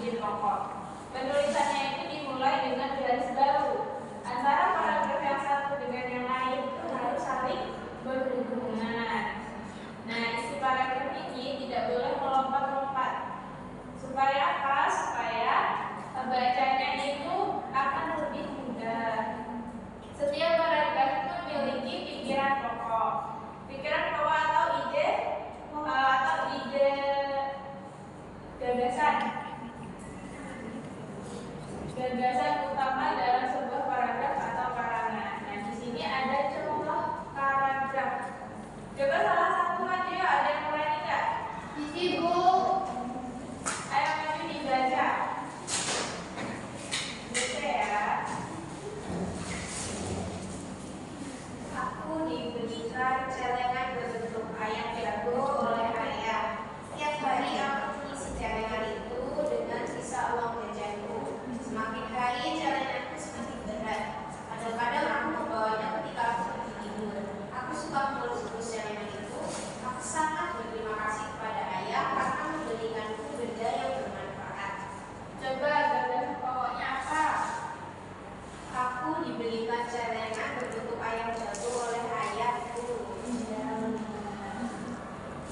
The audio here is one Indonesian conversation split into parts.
menjadi pokok. Penulisannya itu dimulai dengan garis baru. Antara paragraf yang satu dengan yang lain itu harus saling berhubungan. Nah, isi paragraf ini tidak boleh melompat-lompat. Supaya apa? Supaya bacanya itu akan lebih mudah. Setiap paragraf itu memiliki pikiran pokok. Pikiran pokok atau ide gagasan utama dalam sebuah paragraf atau karangan. Nah, di sini ada contoh paragraf. Coba salah satu aja ya, ada yang mulai tidak? Ibu. Ayo maju dibaca. Baca ya. Aku diberikan celengan berbentuk ayam jago oleh ayah. Setiap hari aku mengisi celengan itu dengan sisa uang jajanku. Semakin hari celenganku semakin berat. Kadang-kadang aku membawanya ketika aku pergi tidur. Aku suka mengelus-elus celengan itu. Aku sangat berterima kasih kepada ayah karena memberikanku benda yang bermanfaat. Coba gagasan pokoknya apa? Aku diberikan celengan berbentuk ayam jago oleh ayahku.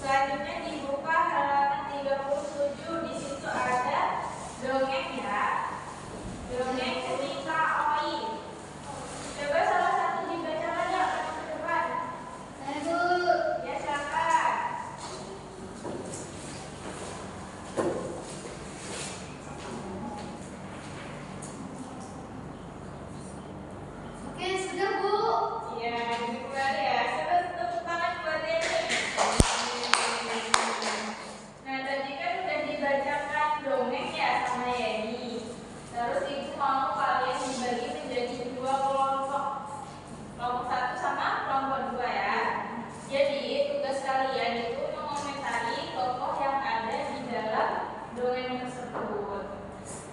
Selanjutnya dibuka halaman 37. Di situ ada dongeng ya. Dongeng cerita Oi. Coba salah satu dibaca aja ke depan. Ibu. Ya, silakan. Oke, sudah Bu. Iya, dibuka ya. Coba tepuk tangan buat Denny. Nah, tadi kan udah dibacakan dongeng ya sama Yeni. Terus ibu mau kalian dibagi menjadi dua kelompok. Kelompok satu sama kelompok dua ya. Jadi tugas kalian itu mengomentari tokoh yang ada di dalam dongeng tersebut.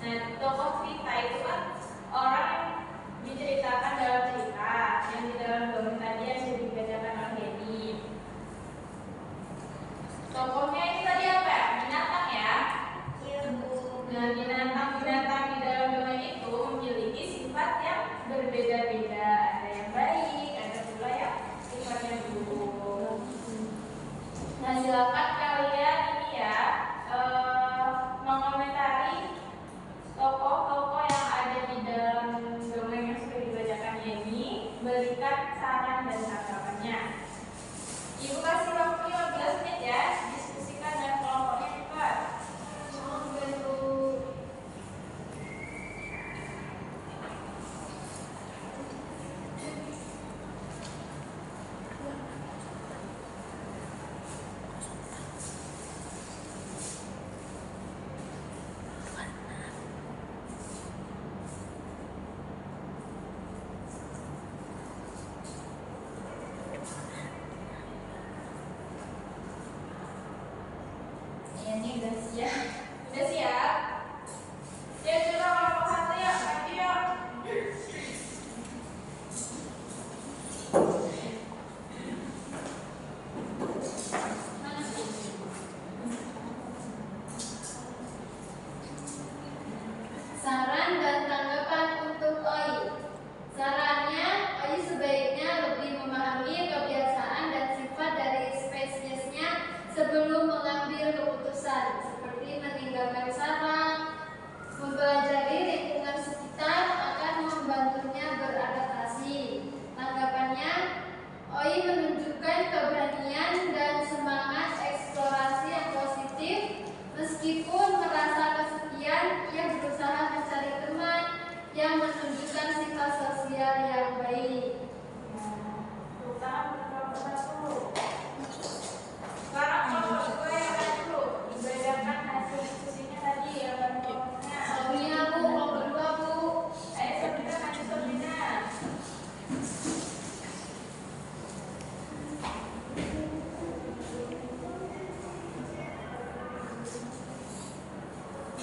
Nah, tokoh cerita itu kan orang yang diceritakan dalam cerita yang di dalam dongeng tadi yang sudah dibacakan oleh Yeni. Tokohnya itu tadi apa ya? Binatang ya. Iya Bu. Nah, binatang-binatang di dalam dongeng itu memiliki sifat yang berbeda-beda. Ada yang baik, ada pula yang sifatnya buruk. Nah, silakan kalian ini ya mengomentari tokoh-tokoh yang ada di dalam dongeng yang sudah dibacakan ini. Berikan saran dan tanggapannya. Ibu kasih waktu 15 menit ya. Diskusikan dengan kelompoknya cepat. Oke Bu. Ini udah siap. Udah siap? Ya, coba kelompok satu ya. Maju yuk. Saran dan tanggapan untuk Oi. Sarannya, Oi sebaiknya lebih memahami kebiasaan dan sifat dari spesiesnya sebelum mengambil keputusan, seperti meninggalkan sarang. Mempelajari lingkungan sekitar akan membantunya beradaptasi. Tanggapannya, Oi menunjukkan keberanian dan semangat eksplorasi yang positif. Meskipun merasa kesepian, ia berusaha mencari teman yang menunjukkan sifat sosial yang baik. Pertama kelompok satu. Sekarang kelompok dua yang maju. Dibacakan hasil diskusinya tadi ya kelompoknya. Soalnya Bu, kelompok kedua Bu. Ayo Sabrina, maju Sabrina.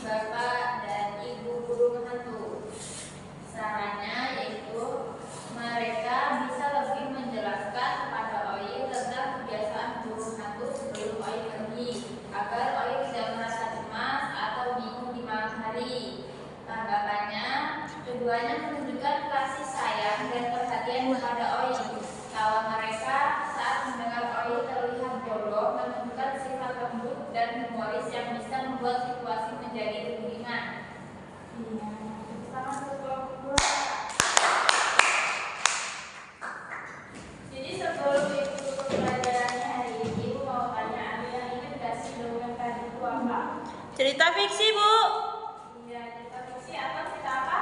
Bapak dan Ibu guru hantu. Sarannya yaitu mereka bisa lebih menjelaskan kepada Oi tentang kebiasaan burung hantu sebelum Oi pergi, agar Oi tidak merasa cemas atau bingung di malam hari Keduanya menunjukkan kasih sayang dan perhatian kepada Oi. Tawa mereka saat mendengar Oi terlihat bodoh menunjukkan sifat lembut dan humoris yang bisa membuat situasi menjadi lebih ringan. Iya, sama sekelompok. Jadi sebelum ikut pelajarannya hari ini, Ibu mau tanya, ada yang ingat gak sih dongeng tadi itu apa? Cerita fiksi, Bu. Iya, cerita fiksi atau cerita apa?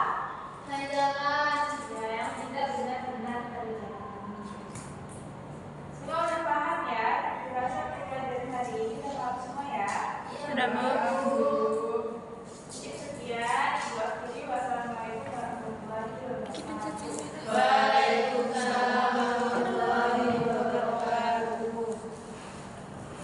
Jangan. Ya, yang tidak benar-benar terjadi. Semua udah paham ya? Dirasa pelajaran hari ini udah paham semua ya? Sudah, Bu.